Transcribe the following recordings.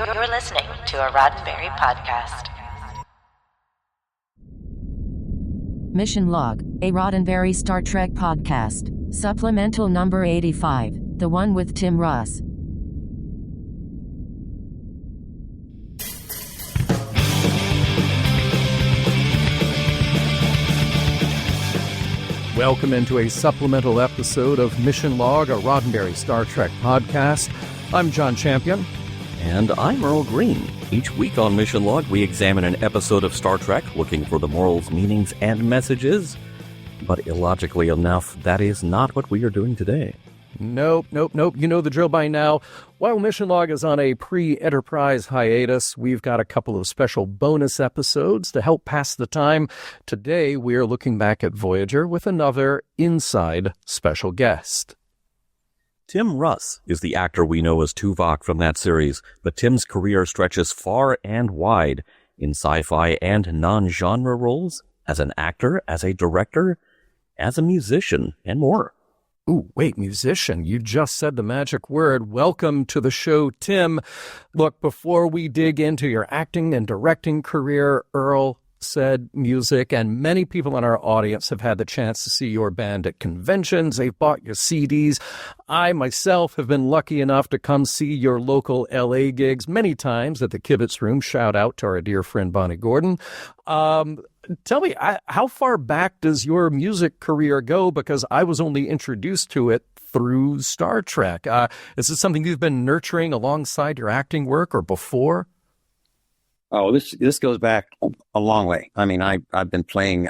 You're listening to a Roddenberry podcast. Mission Log, a Roddenberry Star Trek podcast. Supplemental number 85, the one with Tim Russ. Welcome into a supplemental episode of Mission Log, a Roddenberry Star Trek podcast. I'm John Champion. And I'm Earl Green. Each week on Mission Log, we examine an episode of Star Trek looking for the morals, meanings, and messages. But illogically enough, that is not what we are doing today. Nope. You know the drill by now. While Mission Log is on a pre-Enterprise hiatus, we've got a couple of special bonus episodes to help pass the time. Today, we're looking back at Voyager with another Inside special guest. Tim Russ is the actor we know as Tuvok from that series, but Tim's career stretches far and wide in sci-fi and non-genre roles, as an actor, as a director, as a musician, and more. Ooh, wait, musician, you just said the magic word. Welcome to the show, Tim. Look, before we dig into your acting and directing career, Earl said music, and many people in our audience have had the chance to see your band at conventions. They've bought your CDs. I myself have been lucky enough to come see your local LA gigs many times at the Kibitz Room. Shout out to our dear friend Bonnie Gordon. Tell me, how far back does your music career go? Because I was only introduced to it through Star Trek. Is this something you've been nurturing alongside your acting work or before? Oh, this goes back a long way. I mean, I've been playing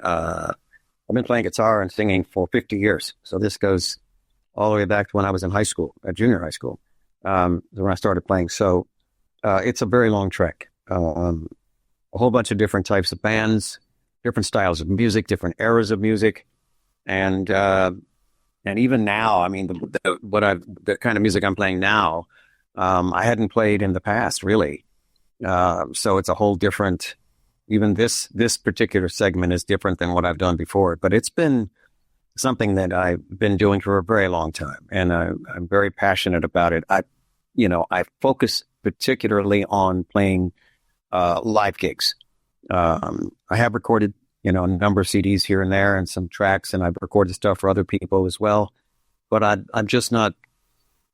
guitar and singing for 50 years. So this goes all the way back to when I was in high school, junior high school, when I started playing. So it's a very long trek. A whole bunch of different types of bands, different styles of music, different eras of music, and even now, I mean, the kind of music I'm playing now, I hadn't played in the past, really. So it's a whole different, even this particular segment is different than what I've done before, but it's been something that I've been doing for a very long time, and I'm very passionate about it. I focus particularly on playing live gigs. I have recorded, a number of CDs here and there and some tracks, and I've recorded stuff for other people as well, but I'm just not,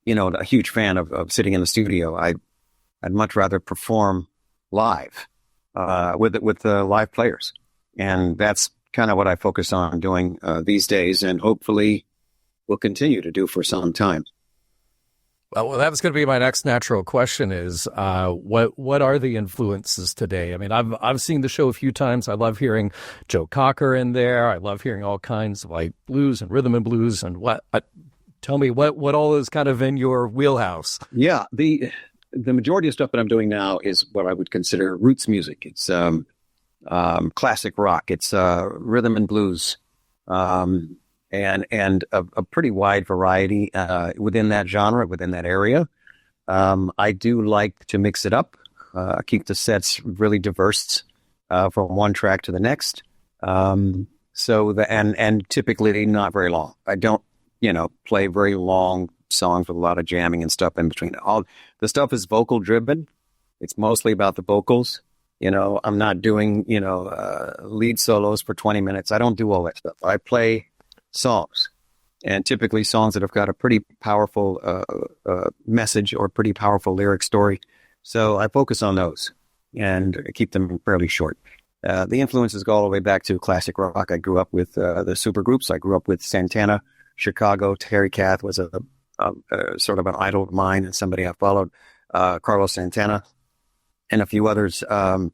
a huge fan of sitting in the studio. I'd much rather perform live with live players. And that's kind of what I focus on doing these days, and hopefully will continue to do for some time. Well, that was going to be my next natural question is, what are the influences today? I mean, I've seen the show a few times. I love hearing Joe Cocker in there. I love hearing all kinds of like blues and rhythm and blues and tell me what all is kind of in your wheelhouse. Yeah, the majority of stuff that I'm doing now is what I would consider roots music. It's classic rock. It's rhythm and blues, and a pretty wide variety within that genre, within that area. I do like to mix it up, keep the sets really diverse from one track to the next. And typically not very long. I don't, play very long songs with a lot of jamming and stuff in between. All the stuff is vocal driven. It's mostly about the vocals. I'm not doing, lead solos for 20 minutes. I don't do all that stuff. I play songs, and typically songs that have got a pretty powerful message or pretty powerful lyric story. So I focus on those and keep them fairly short. The influences go all the way back to classic rock. I grew up with the supergroups. I grew up with Santana, Chicago. Terry Kath was a sort of an idol of mine and somebody I followed, Carlos Santana and a few others, and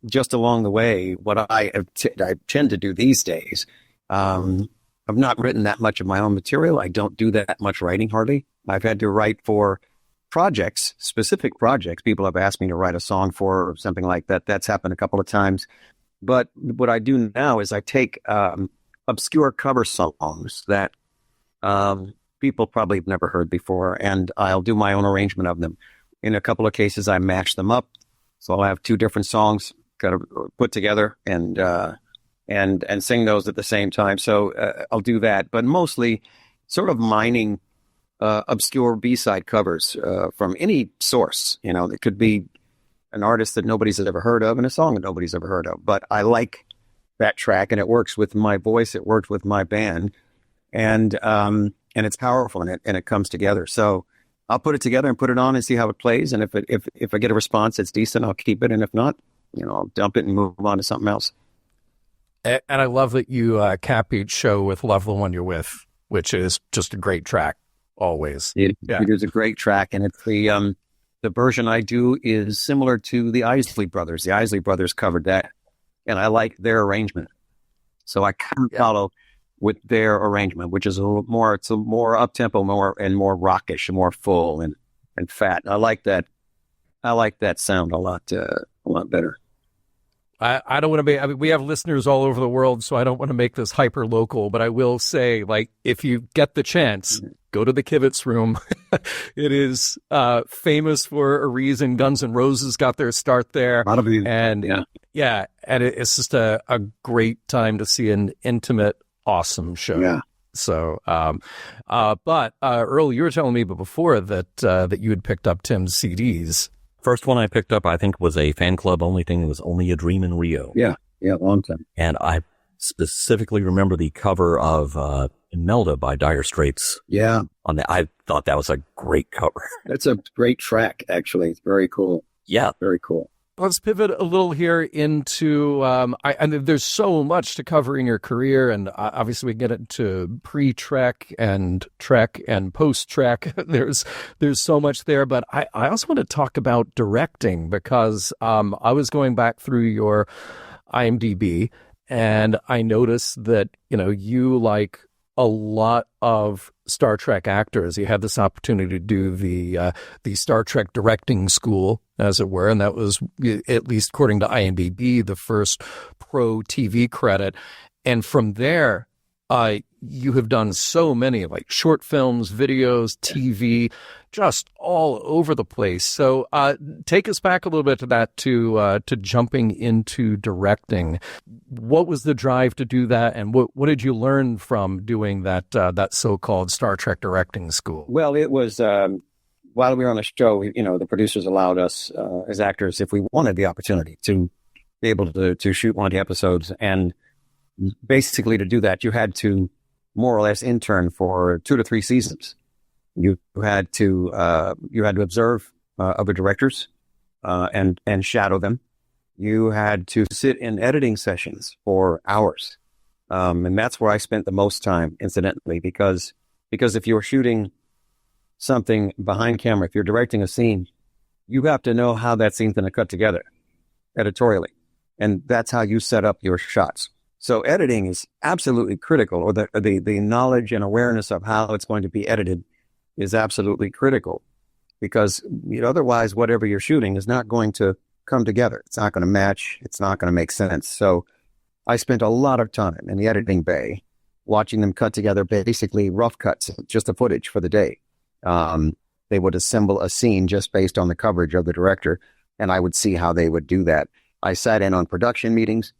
just along the way, what I tend to do these days, I've not written that much of my own material. I don't do that much writing hardly. I've had to write for projects, specific projects. People have asked me to write a song for or something like that. That's happened a couple of times. But what I do now is I take obscure cover songs that people probably have never heard before, and I'll do my own arrangement of them. In a couple of cases, I match them up. So I'll have two different songs kind of put together and sing those at the same time. So I'll do that, but mostly sort of mining obscure B-side covers from any source. You know, it could be an artist that nobody's ever heard of and a song that nobody's ever heard of. But I like that track, and it works with my voice. It worked with my band, and it's powerful, and it comes together. So I'll put it together and put it on and see how it plays. And if I get a response that's decent, I'll keep it. And if not, you know, I'll dump it and move on to something else. And I love that you cap each show with "Love the One You're With," which is just a great track always. It is a great track, and it's the version I do is similar to the Isley Brothers. The Isley Brothers covered that, and I like their arrangement. So I kind of follow with their arrangement, which is a little more, it's a more up-tempo, more rockish, more full and fat. I like that. I like that sound a lot better. I don't want to be, I mean, we have listeners all over the world, so I don't want to make this hyper local, but I will say, like, if you get the chance, go to the Kivitz Room. It is famous for a reason. Guns N' Roses got their start there. And it's just a great time to see an intimate, awesome show. Yeah. So, but Earl, you were telling me before that you had picked up Tim's CDs. First one I picked up, I think, was a fan club only thing. It was Only a Dream in Rio. Yeah, long time. And I specifically remember the cover of Imelda by Dire Straits. Yeah. I thought that was a great cover. That's a great track, actually. It's very cool. Yeah. Very cool. Let's pivot a little here into, there's so much to cover in your career, and obviously we get into pre-Trek and Trek and post-Trek. There's so much there, but I also want to talk about directing, because I was going back through your IMDb, and I noticed that, you know, you, like a lot of Star Trek actors, you had this opportunity to do the Star Trek directing school, as it were, and that was, at least according to IMDb, the first pro TV credit. And from there, you have done so many, like, short films, videos, TV, just all over the place. So take us back a little bit to that, to jumping into directing. What was the drive to do that, and what did you learn from doing that so-called Star Trek directing school? Well, it was while we were on the show, you know, the producers allowed us as actors, if we wanted the opportunity, to be able to shoot one of the episodes. And basically, to do that, you had to more or less intern for 2 to 3 seasons. You had to observe other directors and shadow them. You had to sit in editing sessions for hours, and that's where I spent the most time, incidentally, because if you're shooting something behind camera, if you're directing a scene, you have to know how that scene's going to cut together editorially, and that's how you set up your shots. So editing is absolutely critical, or the knowledge and awareness of how it's going to be edited is absolutely critical, because otherwise whatever you're shooting is not going to come together. It's not going to match. It's not going to make sense. So I spent a lot of time in the editing bay watching them cut together basically rough cuts, just the footage for the day. They would assemble a scene just based on the coverage of the director, and I would see how they would do that. I sat in on production meetings.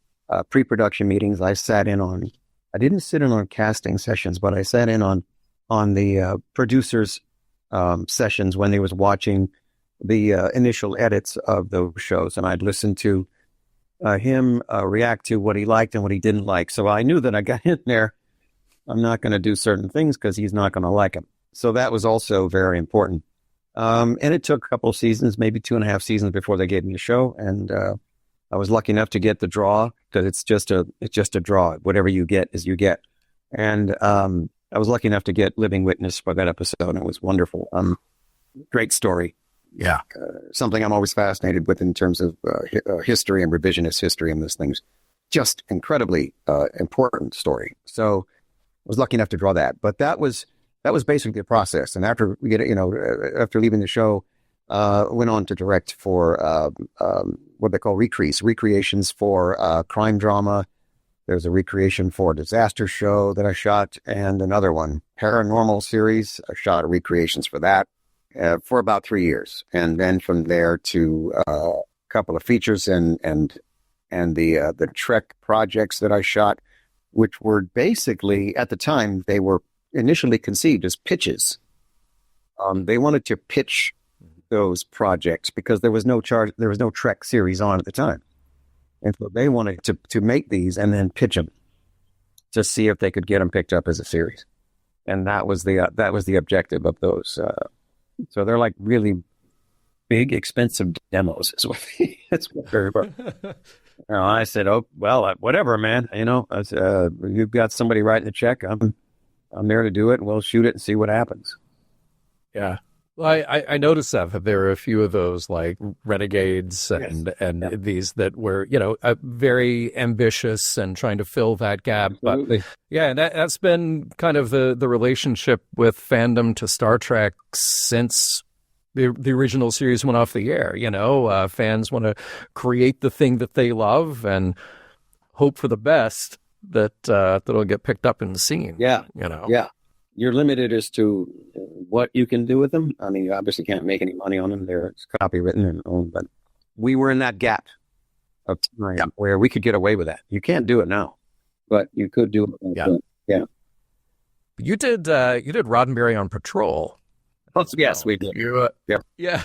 Pre-production meetings. I didn't sit in on casting sessions, but I sat in on the producers' sessions when they was watching the initial edits of those shows, and I'd listen to him react to what he liked and what he didn't like. So I knew that I got in there, I'm not going to do certain things because he's not going to like them. So that was also very important. And it took a couple of seasons, maybe 2.5 seasons before they gave me a show, and I was lucky enough to get the draw, because it's just a draw. Whatever you get is you get. And I was lucky enough to get Living Witness for that episode, and it was wonderful. Great story. Yeah. Something I'm always fascinated with in terms of history and revisionist history and those things. Just incredibly important story. So I was lucky enough to draw that. But that was basically the process. And after after leaving the show, went on to direct for what they call recreations for crime drama. There's a recreation for a disaster show that I shot, and another one, paranormal series. I shot recreations for that for about 3 years, and then from there to a couple of features and the Trek projects that I shot, which were basically, at the time, they were initially conceived as pitches They wanted to pitch those projects because there was no Trek series on at the time. And so they wanted to make these and then pitch them to see if they could get them picked up as a series. And that was the objective of those. So they're like really big, expensive demos is what they were. I said, oh, well, whatever, man. You've got somebody writing the check. I'm there to do it. We'll shoot it and see what happens. Yeah. Well, I noticed that there were a few of those like Renegades and these that were, very ambitious and trying to fill that gap. Absolutely. But yeah, and that's been kind of the relationship with fandom to Star Trek since the original series went off the air. Fans want to create the thing that they love and hope for the best that'll get picked up and seen. Yeah. Yeah. You're limited as to what you can do with them. I mean, you obviously can't make any money on them. They're copywritten and owned, but we were in that gap of time where we could get away with that. You can't do it now, but you could do it. Yeah. You did Roddenberry on Patrol. Oh, yes, we did. Yeah.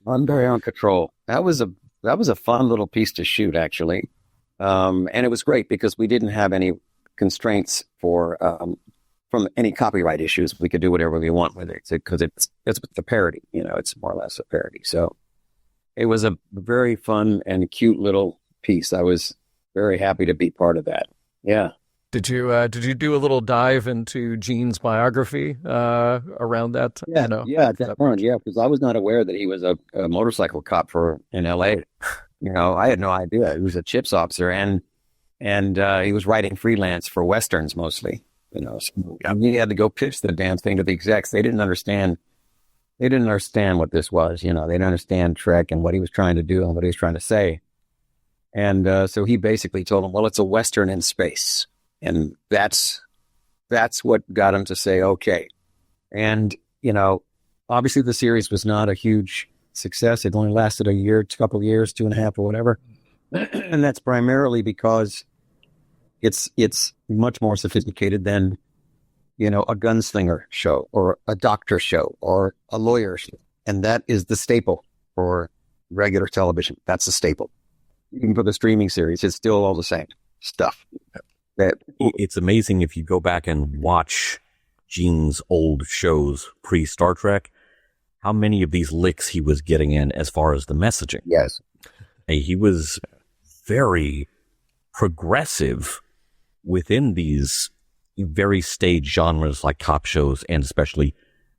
Roddenberry on Patrol. That was a fun little piece to shoot, actually. And it was great because we didn't have any constraints from any copyright issues. We could do whatever we want with it because it's the parody, it's more or less a parody. So it was a very fun and cute little piece. I was very happy to be part of that. Yeah. Did you do a little dive into Gene's biography around that? Yeah, because I was not aware that he was a motorcycle cop in L.A. I had no idea. He was a chips officer and he was writing freelance for Westerns mostly. So he had to go pitch the damn thing to the execs. They didn't understand what this was. They didn't understand Trek and what he was trying to do and what he was trying to say. And so he basically told them, well, it's a Western in space. And that's what got him to say, okay. And, obviously the series was not a huge success. It only lasted a year, couple of years, 2.5 or whatever. And that's primarily because it's much more sophisticated than, a gunslinger show or a doctor show or a lawyer show. And that is the staple for regular television. That's the staple. Even for the streaming series, it's still all the same stuff. It's amazing if you go back and watch Gene's old shows pre-Star Trek, how many of these licks he was getting in as far as the messaging. Yes. He was very progressive within these very stage genres like cop shows and especially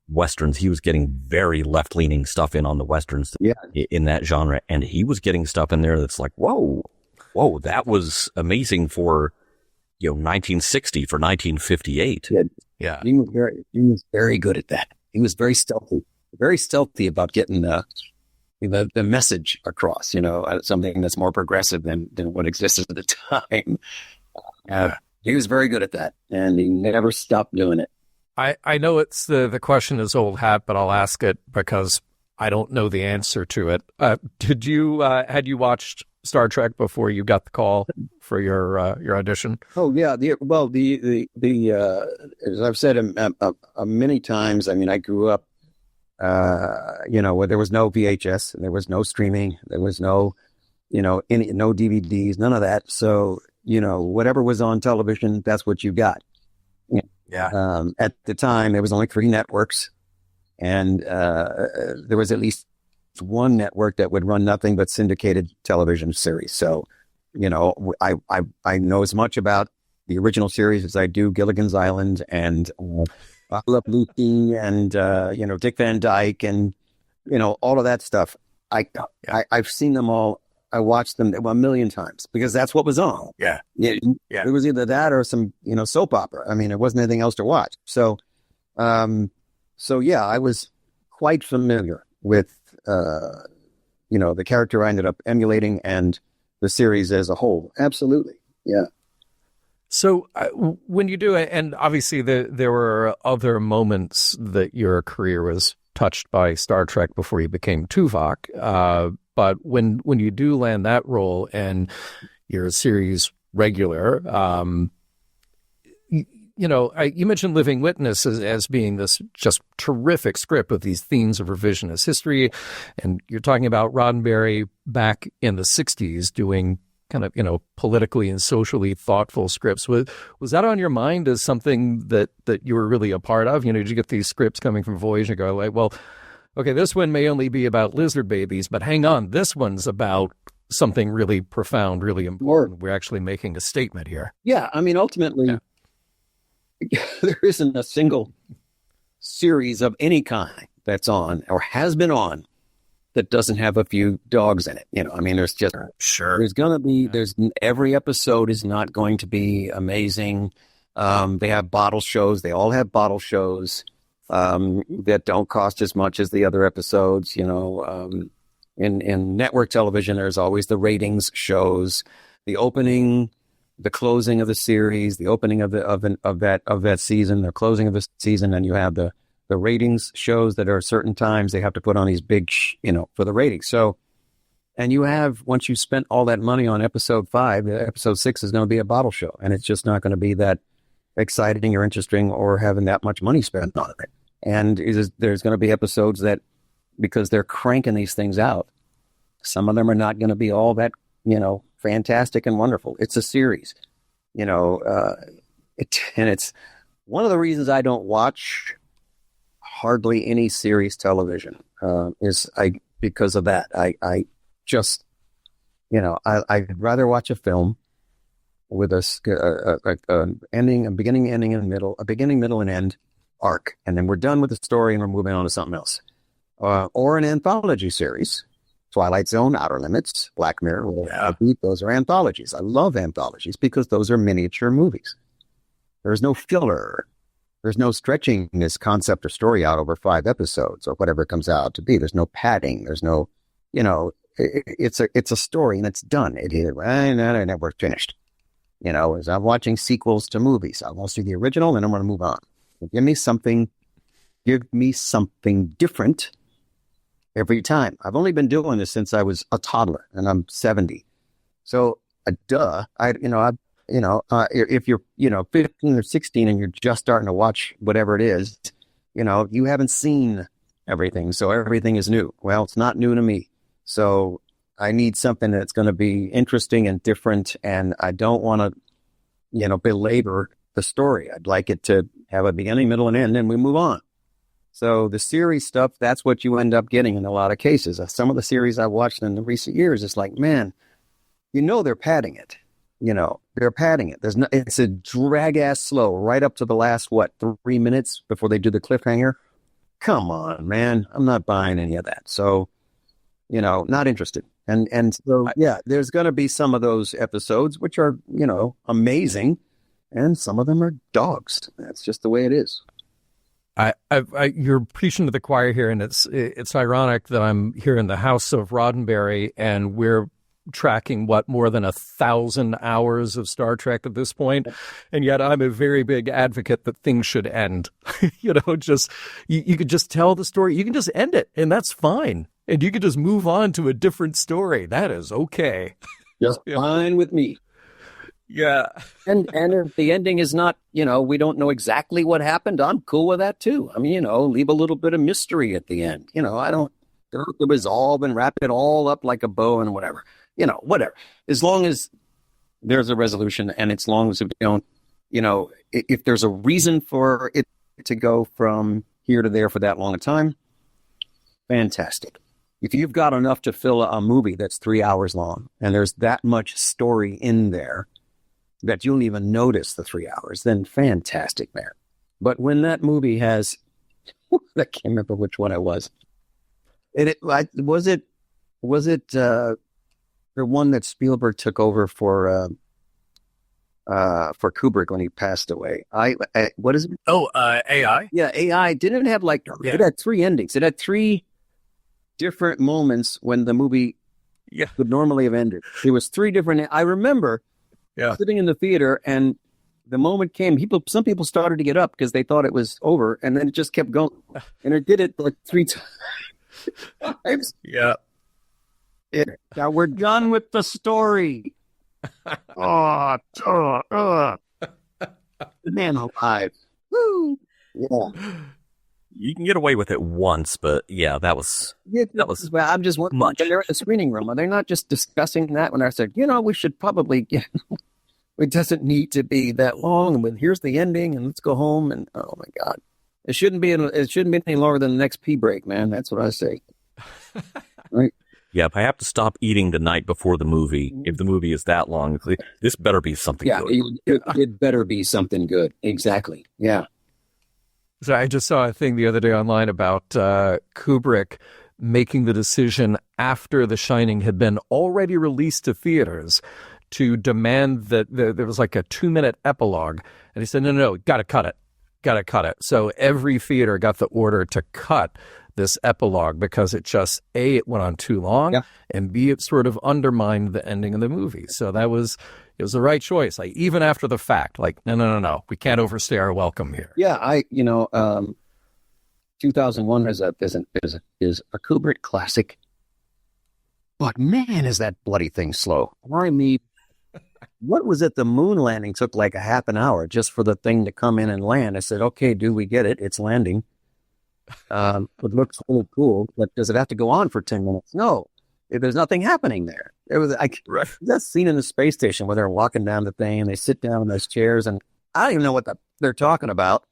Westerns. He was getting very left-leaning stuff in on the Westerns in that genre. And he was getting stuff in there that's like, whoa, that was amazing for 1960 for 1958. Yeah. He was very good at that. He was very stealthy about getting the message across, something that's more progressive than what existed at the time. He was very good at that, and he never stopped doing it. I know it's the question is old hat, but I'll ask it because I don't know the answer to it. Had you watched Star Trek before you got the call for your audition? Oh yeah, as I've said many times. I mean, I grew up, where there was no VHS, and there was no streaming, there was no, no DVDs, none of that. So whatever was on television, that's what you got. Yeah. At the time, there was only 3 networks, and there was at least one network that would run nothing but syndicated television series. So, I know as much about the original series as I do Gilligan's Island and I Love Lucy and Dick Van Dyke and all of that stuff. I've seen them all. I watched them a million times because that's what was on. Yeah. It was either that or some, soap opera. I mean, there wasn't anything else to watch. So, I was quite familiar with, the character I ended up emulating and the series as a whole. Absolutely. Yeah. So when you do it, and obviously there were other moments that your career was touched by Star Trek before you became Tuvok. But when you do land that role and you're a series regular, you mentioned Living Witness as being this just terrific script with these themes of revisionist history. And you're talking about Roddenberry back in the 60s doing kind of, politically and socially thoughtful scripts. Was that on your mind as something that you were really a part of? Did you get these scripts coming from Voyager and go like, well, okay, this one may only be about lizard babies, but hang on, this one's about something really profound, really important. We're actually making a statement here. Yeah, I mean, ultimately, there isn't a single series of any kind that's on or has been on that doesn't have a few dogs in it. There's just there's going to be every episode is not going to be amazing. They have bottle shows. They all have bottle shows that don't cost as much as the other episodes. In network television, there's always the ratings shows, the opening, the closing of the series, the opening of that season, the closing of the season, and you have the ratings shows that are certain times they have to put on these big, for the ratings. So, and you have, once you spent all that money on episode 5, episode 6 is going to be a bottle show, and it's just not going to be that exciting or interesting or having that much money spent on it. And there's going to be episodes that, because they're cranking these things out, some of them are not going to be all that, fantastic and wonderful. It's a series, and it's one of the reasons I don't watch hardly any series television because of that. I just, I'd rather watch a film with a ending, a beginning, ending, and middle, a beginning, middle, and end arc, and then we're done with the story and we're moving on to something else, or an anthology series. Twilight Zone, Outer Limits, Black Mirror, those are anthologies. I love anthologies because those are miniature movies. There's no filler. There's no stretching this concept or story out over 5 episodes or whatever it comes out to be. There's no padding. There's no, it's a story and it's done. We're finished. As I'm watching sequels to movies, I want to see the original and I'm going to move on. Give me something different every time. I've only been doing this since I was a toddler, and I'm 70. So, if you're, 15 or 16 and you're just starting to watch whatever it is, you haven't seen everything. So everything is new. Well, it's not new to me. So I need something that's going to be interesting and different. And I don't want to, belabor the story. I'd like it to have a beginning, middle, and end, and we move on. So the series stuff, that's what you end up getting in a lot of cases. Some of the series I've watched in the recent years, it's like, man, they're padding it. They're padding it. It's a drag ass slow right up to the last, 3 minutes before they do the cliffhanger. Come on, man. I'm not buying any of that. So, not interested. And so, there's going to be some of those episodes, which are, amazing. And some of them are dogs. That's just the way it is. You're preaching to the choir here, and it's ironic that I'm here in the house of Roddenberry, and we're tracking more than 1,000 hours of Star Trek at this point, and yet I'm a very big advocate that things should end. You could just tell the story. You can just end it, and that's fine. And you could just move on to a different story. That is okay. Just fine with me. Yeah. And if the ending is not, we don't know exactly what happened, I'm cool with that too. I mean, leave a little bit of mystery at the end. I don't it was all been wrapped it all up like a bow and whatever. Whatever. As long as there's a resolution and as long as we don't, if there's a reason for it to go from here to there for that long a time, fantastic. If you've got enough to fill a movie that's 3 hours long and there's that much story in there that you don't even notice the 3 hours, then fantastic, man. But when that movie has, I can't remember which one it was. Was it the one that Spielberg took over for Kubrick when he passed away? What is it? AI? Yeah, AI. Didn't it have it had 3 endings. It had 3 different moments when the movie would normally have ended. There was 3 different. I remember sitting in the theater, and the moment came. Some people started to get up because they thought it was over, and then it just kept going, and it did it 3 times. Yeah. Now we're done with the story. Man alive. Woo! Yeah. You can get away with it once, but yeah, that was Well, I'm just wondering, much. when they're in the screening room, are they not just discussing that when I said, we should probably, it doesn't need to be that long, and here's the ending, and let's go home, and oh my God. It shouldn't be any longer than the next pee break, man. That's what I say. Right? Yeah, if I have to stop eating the night before the movie, if the movie is that long, this better be something good. It better be something good. Exactly. Yeah. So I just saw a thing the other day online about Kubrick making the decision after The Shining had been already released to theaters to demand that there was like a 2-minute epilogue. And he said, no, got to cut it. So every theater got the order to cut this epilogue because it just, A, it went on too long, and B, it sort of undermined the ending of the movie. So it was the right choice. Like, even after the fact, like, no, we can't overstay our welcome here. Yeah, 2001 is a Kubrick classic, but man, is that bloody thing slow. I mean, what was it? The moon landing took like a half an hour just for the thing to come in and land. I said, okay, dude, we get it. It's landing. It looks really cool, but does it have to go on for 10 minutes? No, there's nothing happening there. There was that scene in the space station where they're walking down the thing and they sit down in those chairs, and I don't even know what they're talking about.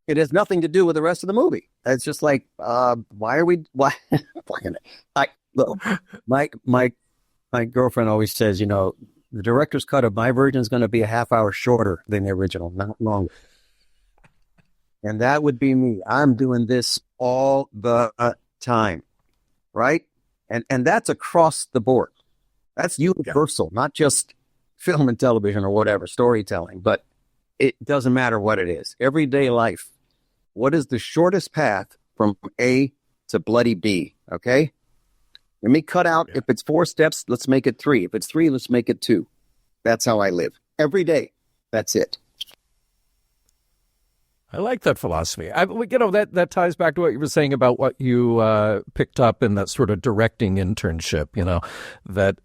It has nothing to do with the rest of the movie. It's just like, why are we? Why? Look, my girlfriend always says, the director's cut of my version is going to be a half hour shorter than the original, not longer. And that would be me. I'm doing this all the time, right? And that's across the board. That's universal, not just film and television or whatever, storytelling, but it doesn't matter what it is. Everyday life. What is the shortest path from A to bloody B? Okay? Let me cut out, if it's 4 steps, let's make it 3. If it's 3, let's make it 2. That's how I live. Every day. That's it. I like that philosophy. That ties back to what you were saying about what you picked up in that sort of directing internship, that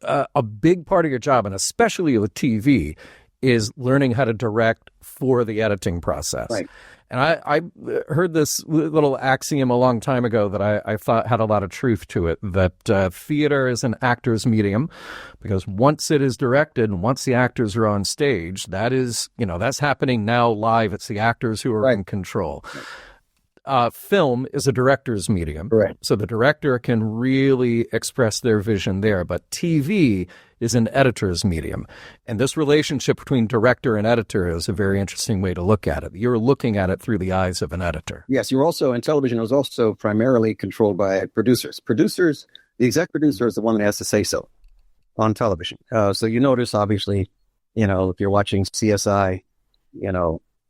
a big part of your job, and especially with TV, is learning how to direct for the editing process. Right. And I heard this little axiom a long time ago that I thought had a lot of truth to it, that theater is an actor's medium, because once it is directed and once the actors are on stage, that's happening now live. It's the actors who are in control. Film is a director's medium. Right. So the director can really express their vision there. But TV is an editor's medium. And this relationship between director and editor is a very interesting way to look at it. You're looking at it through the eyes of an editor. Yes, you're also, in television, it was also primarily controlled by producers. The exec producer is the one that has to say so on television. So you notice, obviously, if you're watching CSI,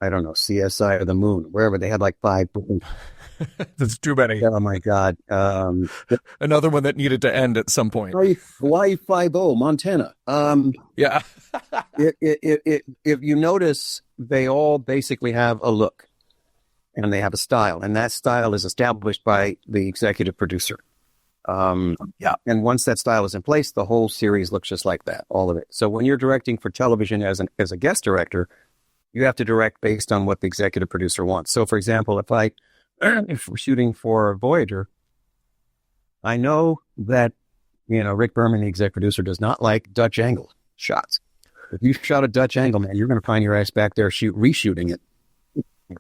I don't know, CSI or the Moon, wherever, they had like 5. That's too many. Oh my God. Another one that needed to end at some point. Hawaii 5-0, Montana. Yeah. If you notice, they all basically have a look and they have a style, and that style is established by the executive producer. And once that style is in place, the whole series looks just like that, all of it. So when you're directing for television as a guest director, you have to direct based on what the executive producer wants. So, for example, if we're shooting for Voyager, I know that, Rick Berman, the exec producer, does not like Dutch angle shots. If you shot a Dutch angle, man, you're going to find your ass back there reshooting it.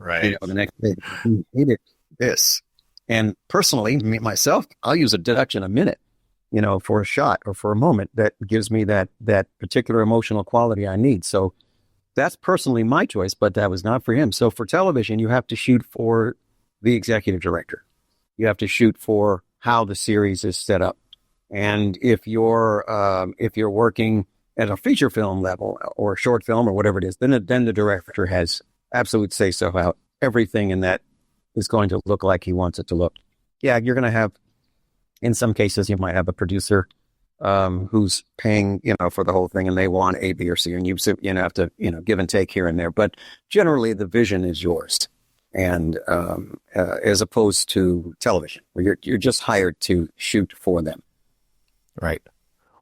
Right. The next day. He hated this. And personally, myself, I'll use a Dutch in a minute, for a shot or for a moment that gives me that particular emotional quality I need. So that's personally my choice, but that was not for him. So for television, you have to shoot for the executive director. You have to shoot for how the series is set up. And if you're working at a feature film level or a short film or whatever it is, then the director has absolute say so how everything in that is going to look like he wants it to look. Yeah, you're going to have, in some cases, you might have a producer who's paying, for the whole thing, and they want A, B, or C, and you have to, give and take here and there. But generally, the vision is yours, and as opposed to television, where you're just hired to shoot for them. Right.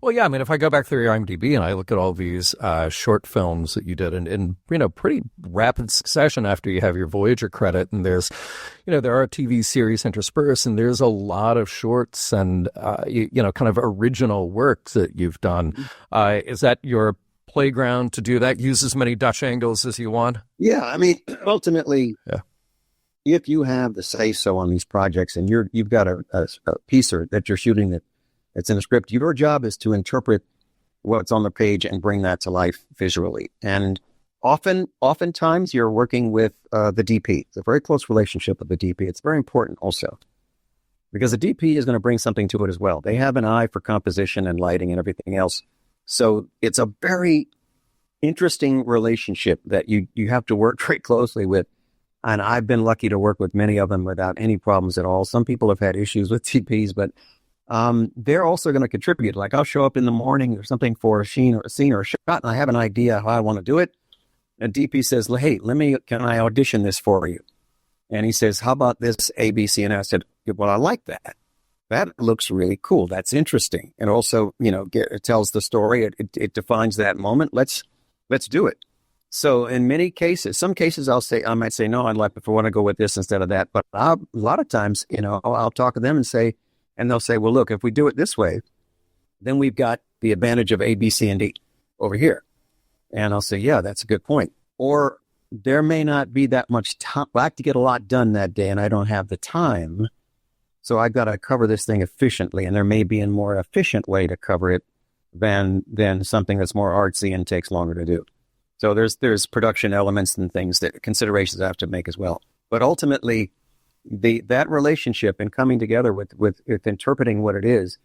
Well, yeah, I mean, if I go back through your IMDb and I look at all these short films that you did in pretty rapid succession after you have your Voyager credit, and there's, there are TV series interspersed, and there's a lot of shorts and, kind of original work that you've done. Is that your playground to do that? Use as many Dutch angles as you want? Yeah, I mean, ultimately, if you have the say-so on these projects and you've got a piece that you're shooting that's in a script, your job is to interpret what's on the page and bring that to life visually. And oftentimes you're working with the DP. It's a very close relationship with the DP. It's very important also because the DP is going to bring something to it as well. They have an eye for composition and lighting and everything else. So it's a very interesting relationship that you have to work very closely with. And I've been lucky to work with many of them without any problems at all. Some people have had issues with DPs, but they're also going to contribute. Like I'll show up in the morning or something for a scene or a shot, and I have an idea how I want to do it. And DP says, "Hey, can I audition this for you?" And he says, "How about this A, B, C?" And I said, "Well, I like that. That looks really cool. That's interesting. And also, it tells the story. It defines that moment. Let's do it." So in many cases, some cases I might say, "No, I'd like to want to go with this instead of that." But a lot of times, I'll talk to them and they'll say, "Well, look, if we do it this way, then we've got the advantage of A, B, C, and D over here." And I'll say, "Yeah, that's a good point." Or there may not be that much time. I like to get a lot done that day and I don't have the time. So I've got to cover this thing efficiently. And there may be a more efficient way to cover it than something that's more artsy and takes longer to do. So there's production elements and things considerations I have to make as well. But ultimately, that relationship and coming together with interpreting what it is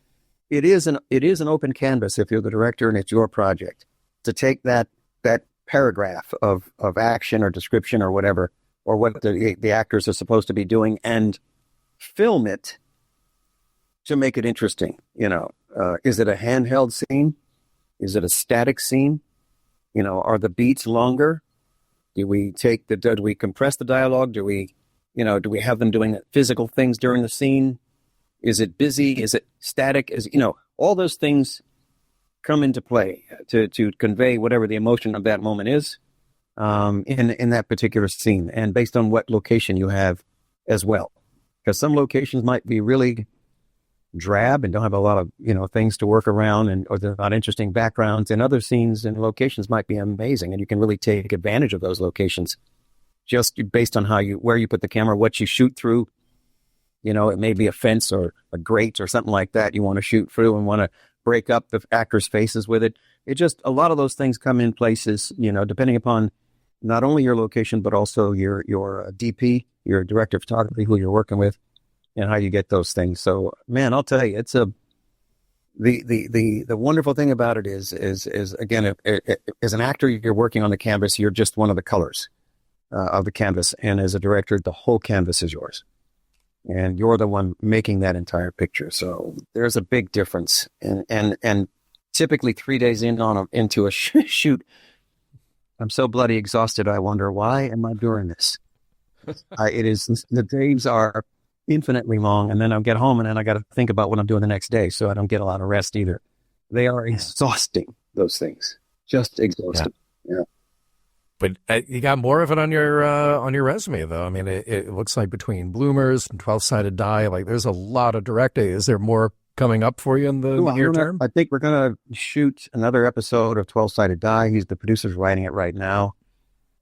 an open canvas if you're the director and it's your project to take that paragraph of action or description or whatever, or what the actors are supposed to be doing and film it to make it interesting. Is it a handheld scene? Is it a static scene? Are the beats longer? Do we compress the dialogue? Do we have them doing physical things during the scene? Is it busy? Is it static? All those things come into play to convey whatever the emotion of that moment is in that particular scene, and based on what location you have as well. Because some locations might be really drab and don't have a lot of things to work around, or they're not interesting backgrounds, and other scenes and locations might be amazing, and you can really take advantage of those locations just based on where you put the camera, what you shoot through. It may be a fence or a grate or something like that you want to shoot through and want to break up the actors' faces with it. A lot of those things come in places, depending upon not only your location, but also your DP, your director of photography, who you're working with, and how you get those things. So, man, I'll tell you, it's the wonderful thing about it is again, as an actor, you're working on the canvas. You're just one of the colors of the canvas, and as a director, the whole canvas is yours, and you're the one making that entire picture. So there's a big difference, and typically 3 days into a shoot, I'm so bloody exhausted. I wonder, why am I doing this? The days are infinitely long, and then I'll get home and then I got to think about what I'm doing the next day, so I don't get a lot of rest either. They are exhausting, those things, just exhausting. Yeah. But you got more of it on your resume, though. I mean, it looks like between Bloomers and 12-sided die, like there's a lot of directing. Is there more coming up for you in the near term? I think we're going to shoot another episode of 12-sided die. The producer's writing it right now.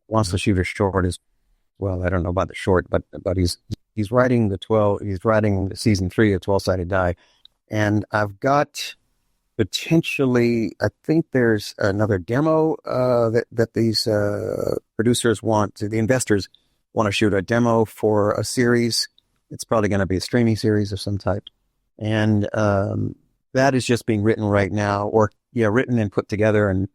Wants to shoot a short as well. I don't know about the short, but he's writing the season 3 of 12-sided die, and I've got potentially, I think there's another demo that these producers the investors want to shoot a demo for a series. It's probably going to be a streaming series of some type, and that is just being written right now, written and put together, and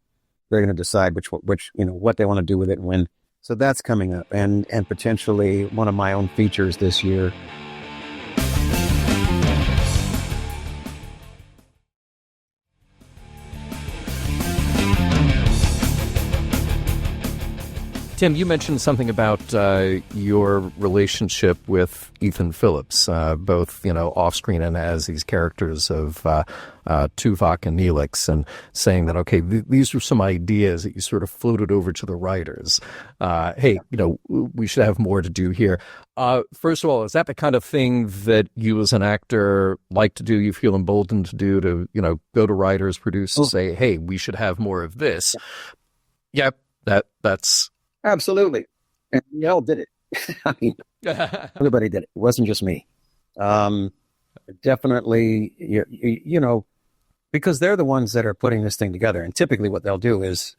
they're going to decide which what they want to do with it and when. So that's coming up, and potentially one of my own features this year. Tim, you mentioned something about your relationship with Ethan Phillips, both off screen and as these characters of Tuvok and Neelix, and saying that these were some ideas that you sort of floated over to the writers. Hey, we should have more to do here. First of all, is that the kind of thing that you as an actor like to do? You feel emboldened to do, to go to writers, producers, say, hey, we should have more of this. Yep, that's absolutely. And we all did it. I mean, everybody did it. It wasn't just me. Definitely, because they're the ones that are putting this thing together. And typically what they'll do is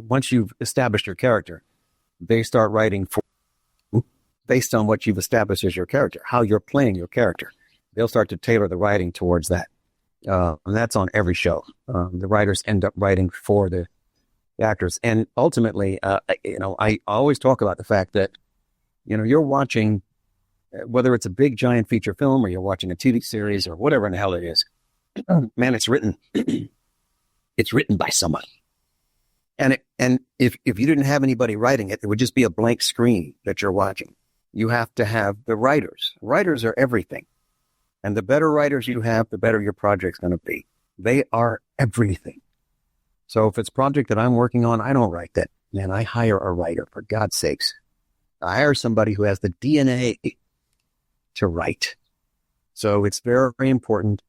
once you've established your character, they start writing based on what you've established as your character, how you're playing your character. They'll start to tailor the writing towards that. And that's on every show. The writers end up writing for the actors. And ultimately, I always talk about the fact that, you're watching, whether it's a big giant feature film or you're watching a TV series or whatever in the hell it is, man, it's written by someone. And if you didn't have anybody writing it, it would just be a blank screen that you're watching. You have to have the writers. Writers are everything. And the better writers you have, the better your project's going to be. They are everything. So if it's a project that I'm working on, I don't write that. Man, I hire a writer, for God's sakes. I hire somebody who has the DNA to write. So it's very, very important,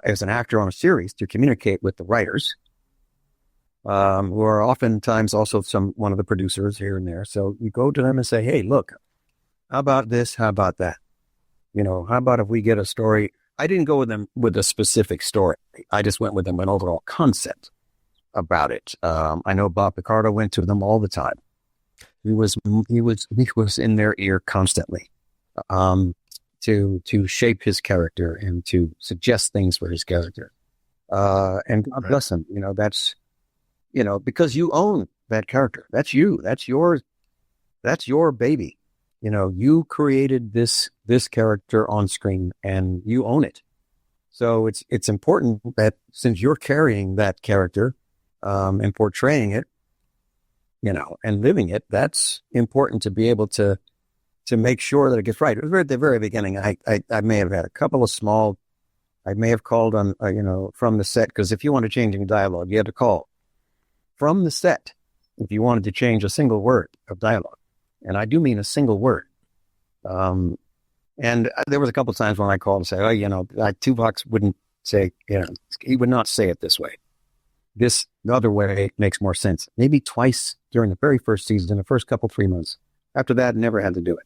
as an actor on a series, to communicate with the writers, who are oftentimes also one of the producers here and there. So you go to them and say, hey, look, how about this? How about that? How about if we get a story? I didn't go with them with a specific story. I just went with them with an overall concept about it. I know Bob Picardo went to them all the time. He was in their ear constantly, to shape his character and to suggest things for his character. And God bless him. That's, because you own that character. That's you. That's your baby. You created this character on screen and you own it. So it's important that since you're carrying that character, and portraying it, and living it, that's important to be able to make sure that it gets right. It was at the very beginning. I may have had a couple of I may have called on, from the set, because if you want to change any dialogue, you had to call from the set if you wanted to change a single word of dialogue. And I do mean a single word. And there was a couple of times when I called and said, Tuvok wouldn't say, he would not say it this way. The other way makes more sense. Maybe twice during the very first season, the first 3 months. After that, never had to do it.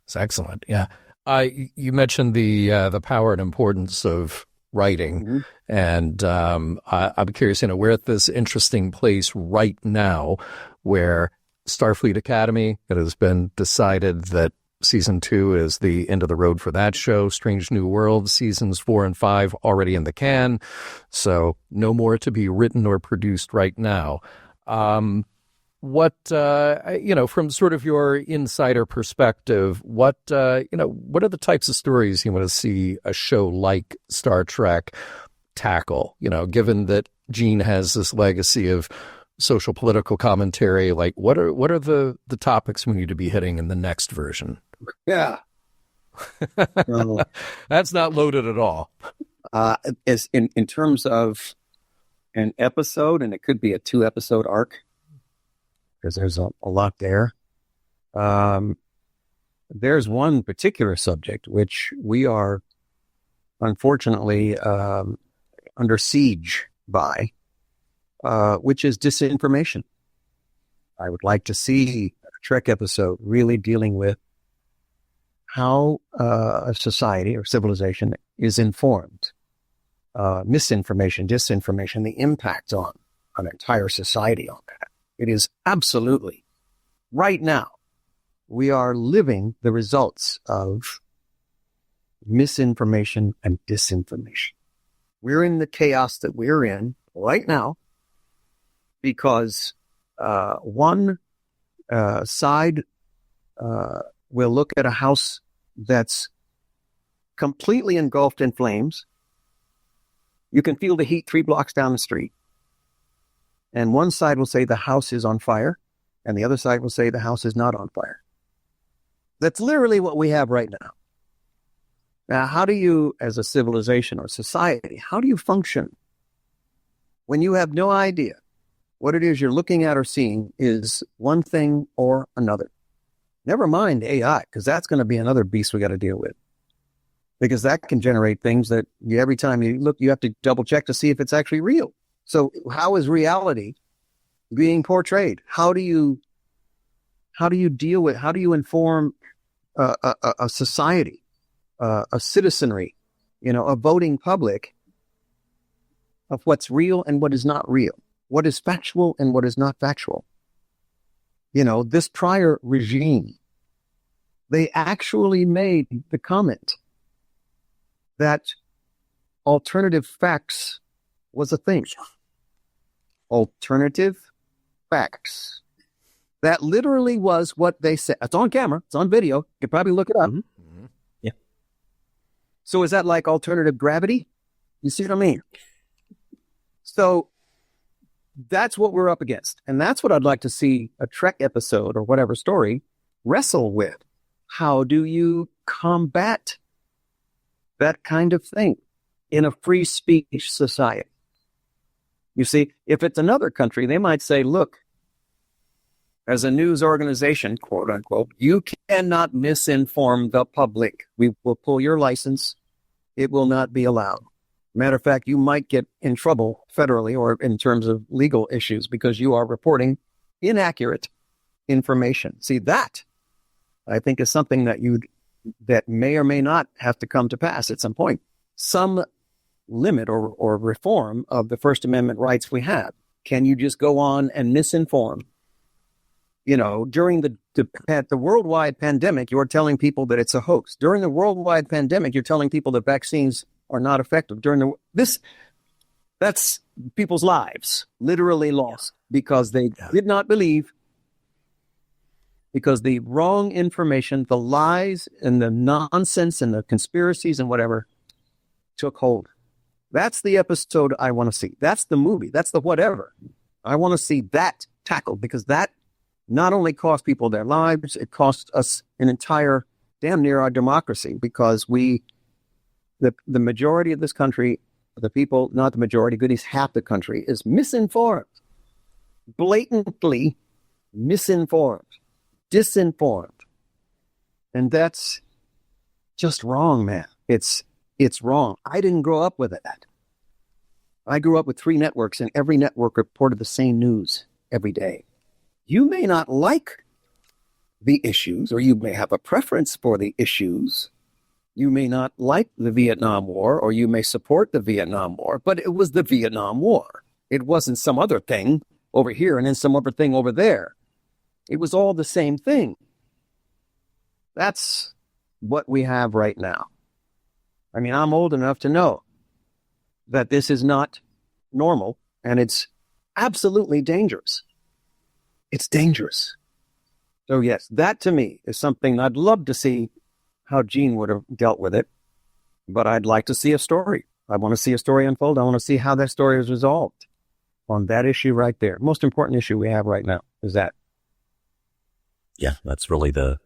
It's excellent. Yeah. You mentioned the power and importance of writing. Mm-hmm. And I'm curious, we're at this interesting place right now where Starfleet Academy, it has been decided that Season 2 is the end of the road for that show. Strange New Worlds, Seasons 4 and 5 already in the can. So no more to be written or produced right now. What, from sort of your insider perspective, what are the types of stories you want to see a show like Star Trek tackle? Given that Gene has this legacy of social political commentary, like what are the topics we need to be hitting in the next version? Yeah. That's not loaded at all. As in terms of an episode, and it could be a 2-episode arc, because there's a lot there. There's one particular subject which we are unfortunately under siege by, which is disinformation. I would like to see a Trek episode really dealing with how a society or civilization is informed. Misinformation, disinformation, the impact on an entire society on that. It is absolutely, right now, we are living the results of misinformation and disinformation. We're in the chaos that we're in right now because one side will look at a house that's completely engulfed in flames. You can feel the heat 3 blocks down the street. And one side will say the house is on fire, and the other side will say the house is not on fire. That's literally what we have right now. Now, how do you, as a civilization or society, how do you function when you have no idea what it is you're looking at or seeing is one thing or another? Never mind AI, because that's going to be another beast we got to deal with. Because that can generate things that every time you look, you have to double check to see if it's actually real. So how is reality being portrayed? How do you deal with, how do you inform a society, a citizenry, a voting public of what's real and what is not real, what is factual and what is not factual? This prior regime, they actually made the comment that alternative facts was a thing. Alternative facts. That literally was what they said. It's on camera. It's on video. You can probably look it up. Mm-hmm. Yeah. So is that like alternative gravity? You see what I mean? So that's what we're up against. And that's what I'd like to see a Trek episode or whatever story wrestle with. How do you combat that kind of thing in a free speech society? You see, if it's another country, they might say, look, as a news organization, quote unquote, you cannot misinform the public. We will pull your license. It will not be allowed. Matter of fact, you might get in trouble federally or in terms of legal issues because you are reporting inaccurate information. See, that I think is something that may or may not have to come to pass at some point. Some limit or reform of the First Amendment rights we have. Can you just go on and misinform? During the worldwide pandemic, you're telling people that it's a hoax. During the worldwide pandemic, you're telling people that vaccines are not effective. That's people's lives literally lost because they did not believe, because the wrong information, the lies and the nonsense and the conspiracies and whatever took hold. That's the episode I want to see. That's the movie. That's the whatever. I want to see that tackled because that not only cost people their lives, it cost us an entire, damn near our democracy because the majority of this country, the people, not the majority, good as half the country, is misinformed, blatantly misinformed, disinformed. And that's just wrong, man. It's wrong. I didn't grow up with that. I grew up with 3 networks and every network reported the same news every day. You may not like the issues or you may have a preference for the issues. You may not like the Vietnam War or you may support the Vietnam War, but it was the Vietnam War. It wasn't some other thing over here and then some other thing over there. It was all the same thing. That's what we have right now. I mean, I'm old enough to know that this is not normal and it's absolutely dangerous. It's dangerous. So yes, that to me is something I'd love to see how Gene would have dealt with it, but I'd like to see a story. I want to see a story unfold. I want to see how that story is resolved on that issue right there. Most important issue we have right now is that. Yeah, that's really the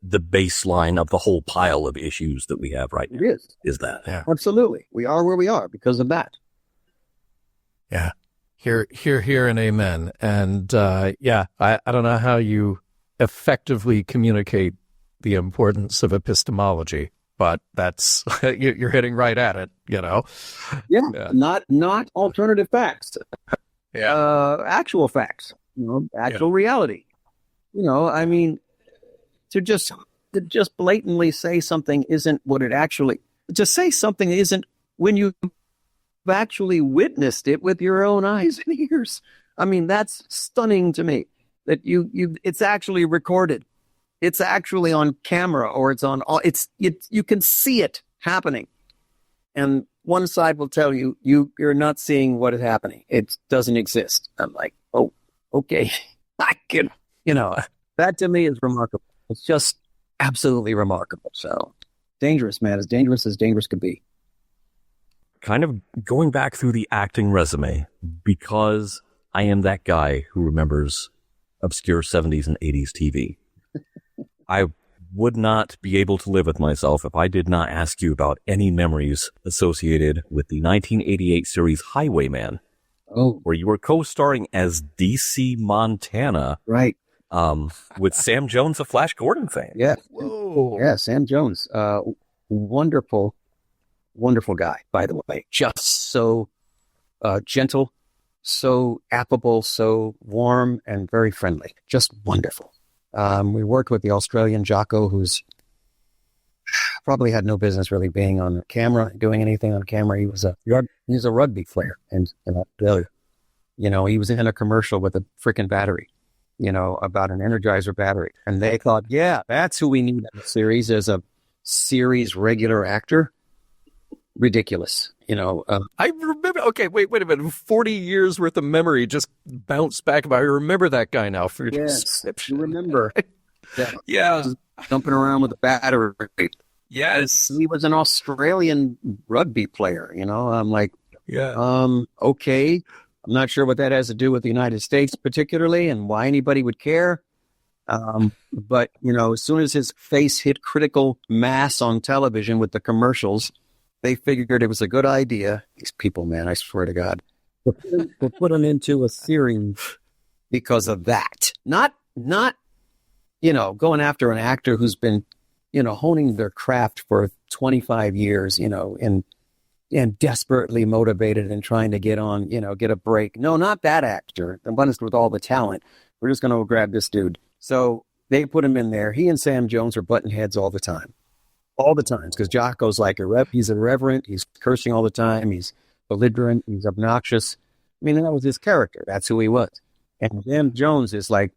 baseline of the whole pile of issues that we have right now. It is that. Yeah. Absolutely. We are where we are because of that. Yeah. Hear, and amen. And I don't know how you effectively communicate the importance of epistemology, but that's you're hitting right at it, Yeah. Not alternative facts. Actual facts. Actual reality. I mean, to just blatantly say something isn't what it actually. To say something isn't when you actually witnessed it with your own eyes and ears. I mean, that's stunning to me that it's actually recorded. It's actually on camera or you can see it happening. And one side will tell you, you're not seeing what is happening. It doesn't exist. I'm like, oh, okay. I can, that to me is remarkable. It's just absolutely remarkable. So dangerous, man. As dangerous could be. Kind of going back through the acting resume, because I am that guy who remembers obscure 70s and 80s TV. I would not be able to live with myself if I did not ask you about any memories associated with the 1988 series Highwayman. Oh, where you were co-starring as DC Montana. right. With Sam Jones of Flash Gordon fame. Yeah. Whoa. Yeah, Sam Jones. Wonderful, wonderful guy, by the way. Just so gentle, so affable, so warm, and very friendly. Just wonderful. We worked with the Australian Jocko, who's probably had no business really being on camera, doing anything on camera. He was a rugby player in Australia. He was in a commercial with a freaking battery, about an Energizer battery. And they thought, yeah, that's who we need in the series as a series regular actor. Ridiculous. I remember. Okay, wait a minute. 40 years worth of memory just bounced back about. I remember that guy now for your description. You remember. Yeah. Jumping around with a battery. Yes. He was an Australian rugby player, I'm like, Yeah. okay. I'm not sure what that has to do with the United States particularly and why anybody would care. But, as soon as his face hit critical mass on television with the commercials, they figured it was a good idea. These people, man, I swear to God, to put him into a series because of that. Not, going after an actor who's been, honing their craft for 25 years, and desperately motivated and trying to get on, get a break. No, not that actor. The one with all the talent. We're just going to grab this dude. So they put him in there. He and Sam Jones are butting heads all the time. All the time. Because Jocko's like he's irreverent. He's cursing all the time. He's belligerent. He's obnoxious. I mean, that was his character. That's who he was. And Sam Jones is like,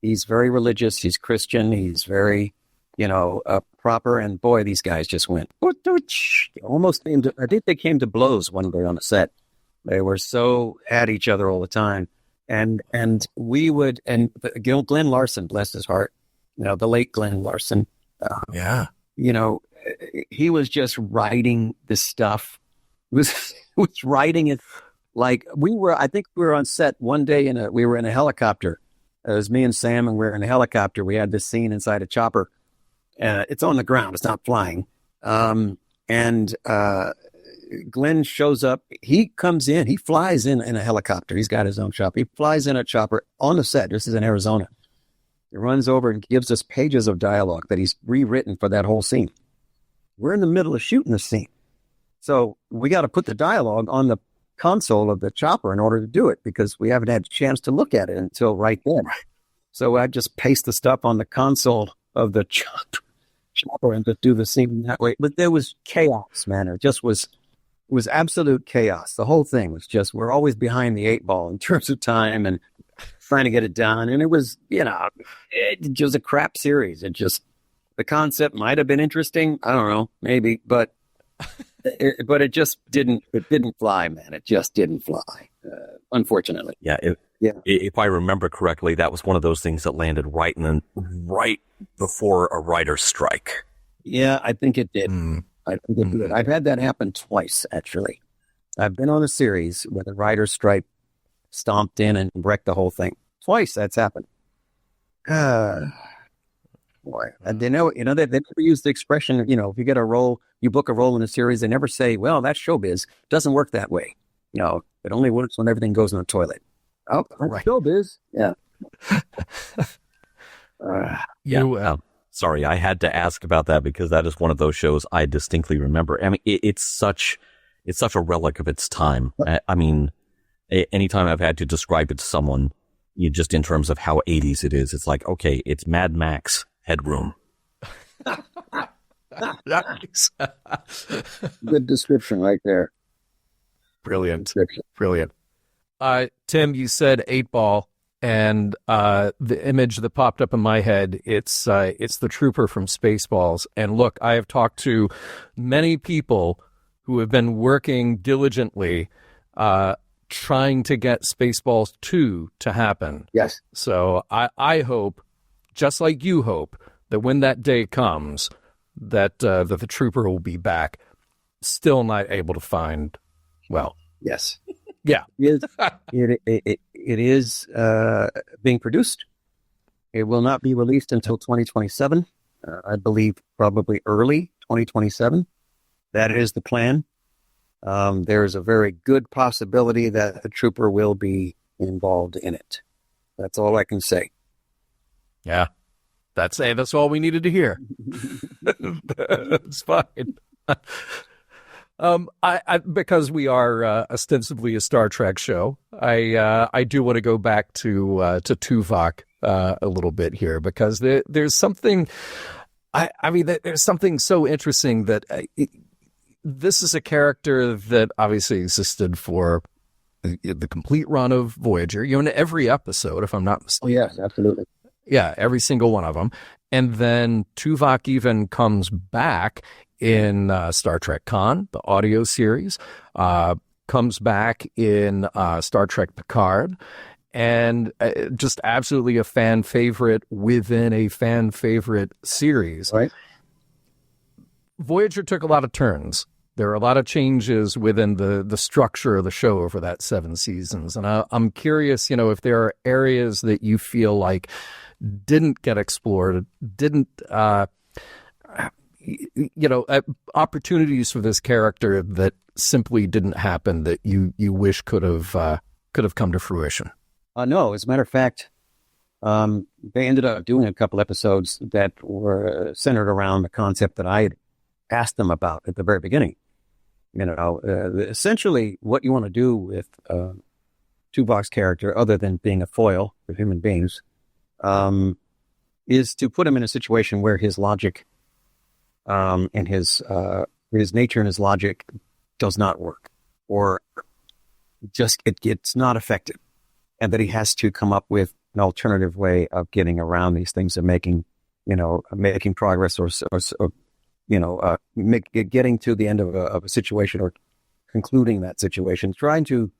he's very religious. He's Christian. He's very, proper. And boy, these guys just went, almost I think they came to blows one day on the set. They were so at each other all the time. And we would, and Glenn Larson, bless his heart, the late Glenn Larson. Yeah. He was just writing this stuff. Was writing it like I think we were on set one day we were in a helicopter. It was me and Sam, and we were in a helicopter. We had this scene inside a chopper. It's on the ground. It's not flying. And Glenn shows up. He comes in. He flies in a helicopter. He's got his own chopper. He flies in a chopper on the set. This is in Arizona. He runs over and gives us pages of dialogue that he's rewritten for that whole scene. We're in the middle of shooting the scene. So we got to put the dialogue on the console of the chopper in order to do it because we haven't had a chance to look at it until right then. So I just paste the stuff on the console of the chopper and just do the scene that way. But there was chaos, man. It just was absolute chaos. The whole thing was just, we're always behind the 8 ball in terms of time and trying to get it done. And it was, it was a crap series. The concept might have been interesting. I don't know, maybe, but it just didn't fly, man. It just didn't fly, unfortunately. Yeah. If I remember correctly, that was one of those things that landed right before a writer's strike. Yeah, I think it did. I think it did. I've had that happen twice, actually. I've been on a series where the writer's strike stomped in and wrecked the whole thing. Twice that's happened. Boy, and they never use the expression, if you get a role, you book a role in a series, they never say, well, that's showbiz. It doesn't work that way. It only works when everything goes in the toilet. Oh, right. Showbiz. Yeah. Yeah. Sorry, I had to ask about that because that is one of those shows I distinctly remember. I mean, it's such a relic of its time. I mean, anytime I've had to describe it to someone, just in terms of how 80s it is, it's like, okay, it's Mad Max Headroom. Nice. Good description right there. Brilliant. Tim, you said 8 ball. And the image that popped up in my head, it's the trooper from Spaceballs. And look, I have talked to many people who have been working diligently trying to get Spaceballs 2 to happen. Yes. So I hope, just like you hope, that when that day comes, that the trooper will be back, still not able to find, well... Yes. Yeah. It is being produced. It will not be released until 2027. I believe probably early 2027. That is the plan. There's a very good possibility that a trooper will be involved in it. That's all I can say. Yeah. That's all we needed to hear. It's fine. Because we are ostensibly a Star Trek show, I do want to go back to Tuvok a little bit here, because there's something. There's something so interesting that this is a character that obviously existed for the complete run of Voyager. In every episode, if I'm not mistaken. Oh yes, absolutely. Yeah, every single one of them. And then Tuvok even comes back in Star Trek Con, the audio series, comes back in Star Trek Picard, and just absolutely a fan favorite within a fan favorite series. Right. Voyager took a lot of turns. There are a lot of changes within the structure of the show over that 7 seasons. And I'm curious, if there are areas that you feel like didn't get explored, opportunities for this character that simply didn't happen, that you wish could have come to fruition. No, as a matter of fact, they ended up doing a couple episodes that were centered around the concept that I had asked them about at the very beginning. Essentially what you want to do with Tuvok's character, other than being a foil for human beings, is to put him in a situation where his logic and his nature and his logic does not work, or just it's not effective, and that he has to come up with an alternative way of getting around these things and making progress, or getting to the end of a situation, or concluding that situation, trying to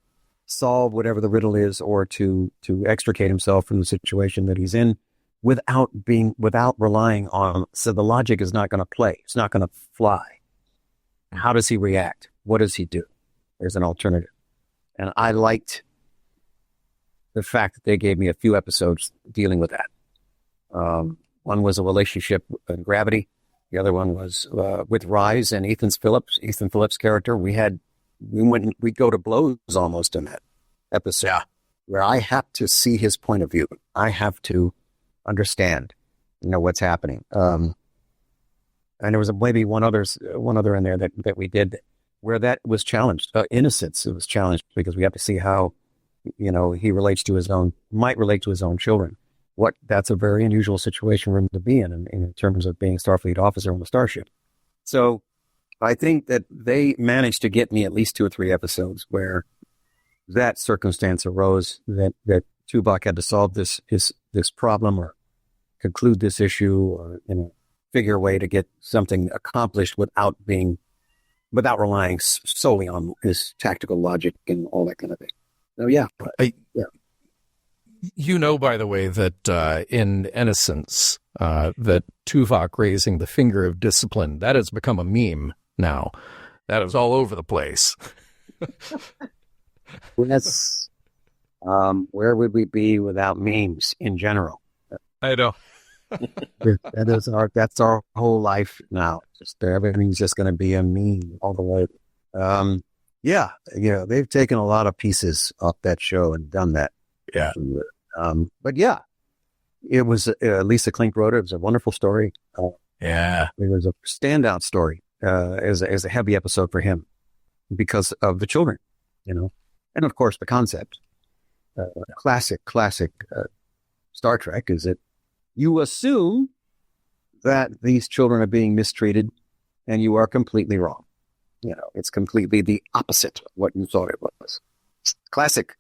solve whatever the riddle is, or to extricate himself from the situation that he's in without relying on, so the logic is not going to play. It's not going to fly. How does he react? What does he do? There's an alternative. And I liked the fact that they gave me a few episodes dealing with that. One was a relationship in Gravity. The other one was with Rise and Ethan Phillips' character. We go to blows almost in that episode, where I have to see his point of view. I have to understand, what's happening. And there was maybe one other in there that we did where that was challenged. Innocence, it was challenged, because we have to see how, he might relate to his own children. That's a very unusual situation for him to be in terms of being a Starfleet officer on the starship. So I think that they managed to get me at least 2 or 3 episodes where that circumstance arose, that Tuvok had to solve this problem, or conclude this issue, or figure a way to get something accomplished without relying solely on his tactical logic and all that kind of thing. So yeah. By the way, that in Innocence, that Tuvok raising the finger of discipline, that has become a meme now. That is all over the place. Yes. Where would we be without memes in general? I know. That's our whole life now. Everything's just going to be a meme all the way. They've taken a lot of pieces off that show and done that. Yeah. But yeah, it was Lisa Klink wrote it. It was a wonderful story. It was a standout story as a heavy episode for him because of the children, and of course the concept. Classic Star Trek is that you assume that these children are being mistreated, and you are completely wrong. It's completely the opposite of what you thought it was. Classic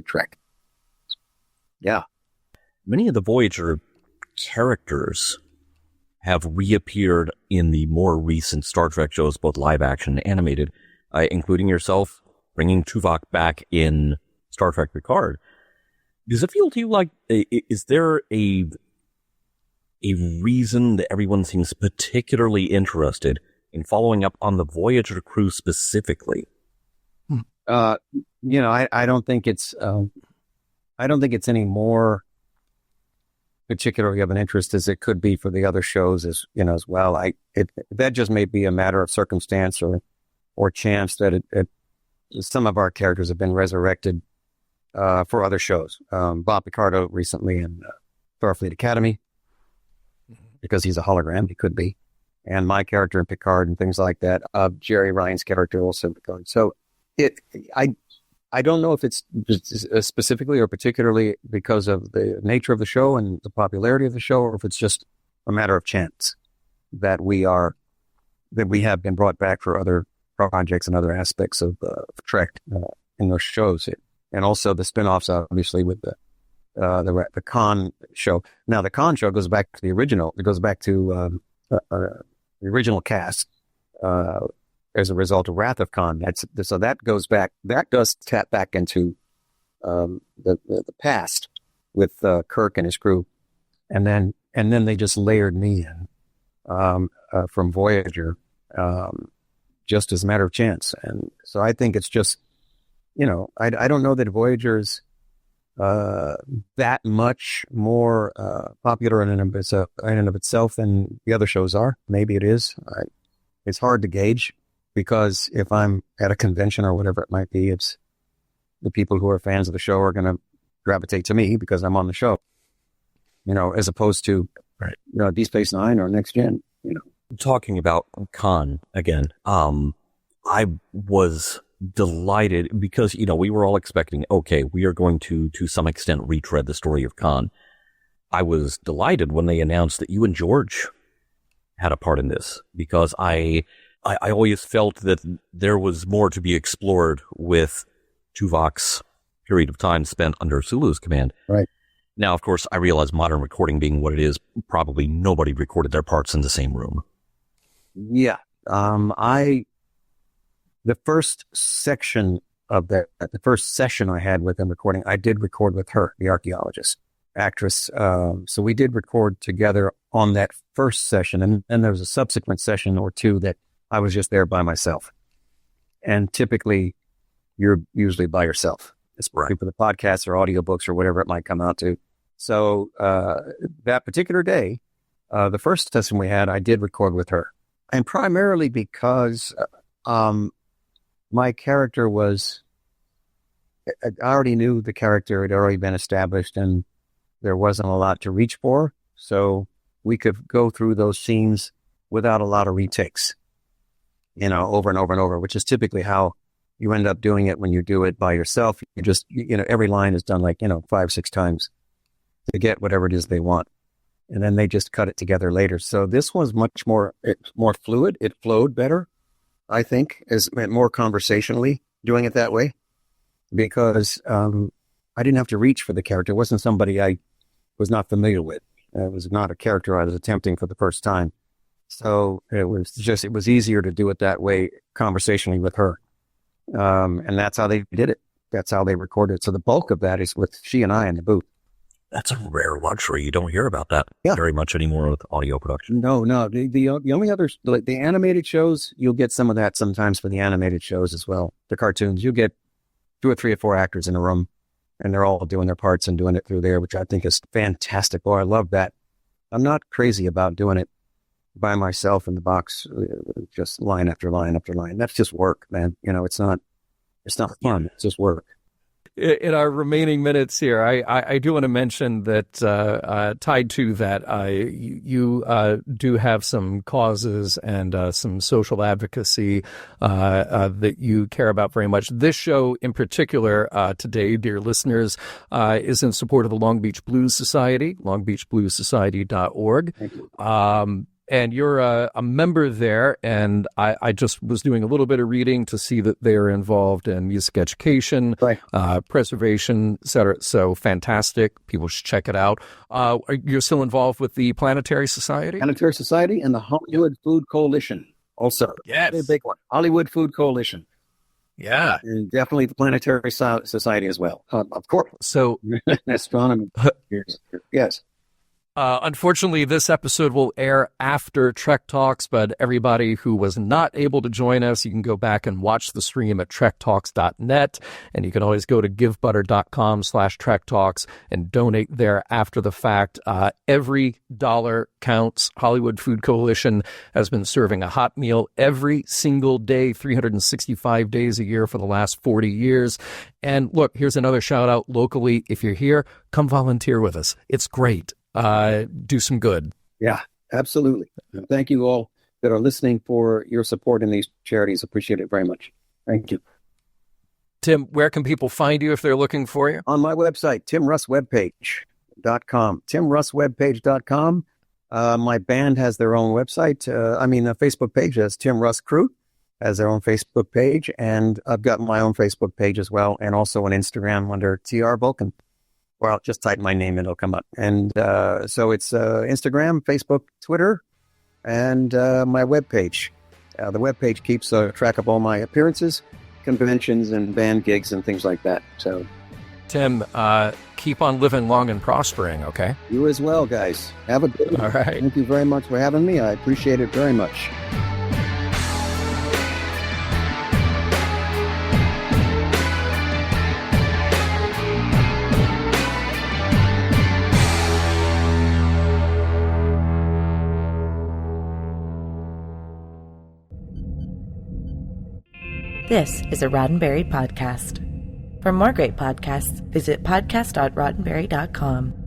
Trek. Yeah. Many of the Voyager characters have reappeared in the more recent Star Trek shows, both live action and animated, including yourself, bringing Tuvok back in Star Trek Picard. Does it feel to you like, is there a reason that everyone seems particularly interested in following up on the Voyager crew specifically? I don't think it's any more particularly of an interest as it could be for the other shows as well. That just may be a matter of circumstance or chance that some of our characters have been resurrected for other shows. Bob Picardo recently in Starfleet Academy, because he's a hologram, he could be. And my character in Picard and things like that. Jerry Ryan's character also in Picard. So I don't know if it's specifically or particularly because of the nature of the show and the popularity of the show, or if it's just a matter of chance that we have been brought back for other projects and other aspects of Trek in those shows, and also the spin-offs, obviously, with the Khan show. Now, the Khan show goes back to the original. It goes back to the original cast. As a result of Wrath of Khan. So that goes back, that does tap back into the past with Kirk and his crew. And then they just layered me in from Voyager just as a matter of chance. And so I think it's just, I don't know that Voyager's that much more popular in and of itself than the other shows are. Maybe it is. It's hard to gauge. Because if I'm at a convention or whatever it might be, it's the people who are fans of the show are going to gravitate to me because I'm on the show, as opposed to, Deep Space Nine or Next Gen, Talking about Khan again, I was delighted because, we were all expecting, okay, we are going to some extent retread the story of Khan. I was delighted when they announced that you and George had a part in this, because I always felt that there was more to be explored with Tuvok's period of time spent under Sulu's command. Right. Now, of course, I realize modern recording being what it is, probably nobody recorded their parts in the same room. Yeah. The first section of the first session I had with them recording, I did record with her, the archaeologist, actress. So we did record together on that first session. And then there was a subsequent session or two that I was just there by myself. And typically, you're usually by yourself, especially for the podcasts or audiobooks or whatever it might come out to. So that particular day, the first session we had, I did record with her. And primarily because my character I already knew the character had already been established and there wasn't a lot to reach for. So we could go through those scenes without a lot of retakes. Over and over and over, which is typically how you end up doing it when you do it by yourself. You just, every line is done 5-6 times to get whatever it is they want. And then they just cut it together later. So this was much more fluid. It flowed better, I think, as more conversationally doing it that way, because I didn't have to reach for the character. It wasn't somebody I was not familiar with. It was not a character I was attempting for the first time. So it was easier to do it that way conversationally with her. And that's how they did it. That's how they recorded. So the bulk of that is with she and I in the booth. That's a rare luxury. You don't hear about that very much anymore with audio production. No. The only others, like the animated shows, you'll get some of that sometimes for the animated shows as well. The cartoons, you get 2 or 3 or 4 actors in a room and they're all doing their parts and doing it through there, which I think is fantastic. Oh, I love that. I'm not crazy about doing it by myself in the box, just line after line after line. That's just work, man. It's not fun. It's just work. In our remaining minutes here, I do want to mention that tied to that, you do have some causes and some social advocacy that you care about very much. This show in particular today, dear listeners, is in support of the Long Beach Blues Society, longbeachbluessociety.org. Thank you. And you're a member there, and I just was doing a little bit of reading to see that they're involved in music education, preservation, et cetera. So fantastic. People should check it out. You're still involved with the Planetary Society? Planetary Society and the Hollywood Food Coalition also. Yes. A big one. Hollywood Food Coalition. Yeah. And definitely the Planetary Society as well. Of course. So astronomy. Yes. Unfortunately, this episode will air after Trek Talks, but everybody who was not able to join us, you can go back and watch the stream at trektalks.net, and you can always go to givebutter.com/trektalks and donate there after the fact. Every dollar counts. Hollywood Food Coalition has been serving a hot meal every single day, 365 days a year for the last 40 years. And look, here's another shout out locally. If you're here, come volunteer with us. It's great. Do some good. Yeah, absolutely. And thank you all that are listening for your support in these charities. Appreciate it very much. Thank you. Tim, where can people find you if they're looking for you? On my website, timrusswebpage.com. timrusswebpage.com. My band has their own website. The Facebook page has Tim Russ Crew has their own Facebook page, and I've got my own Facebook page as well, and also on Instagram under TR Vulcan. Well, just type my name and it'll come up. And so it's Instagram, Facebook, Twitter, and my webpage. The webpage keeps track of all my appearances, conventions, and band gigs and things like that. So, Tim, keep on living long and prospering, okay? You as well, guys. Have a good one. All right. Thank you very much for having me. I appreciate it very much. This is a Roddenberry podcast. For more great podcasts, visit podcast.roddenberry.com.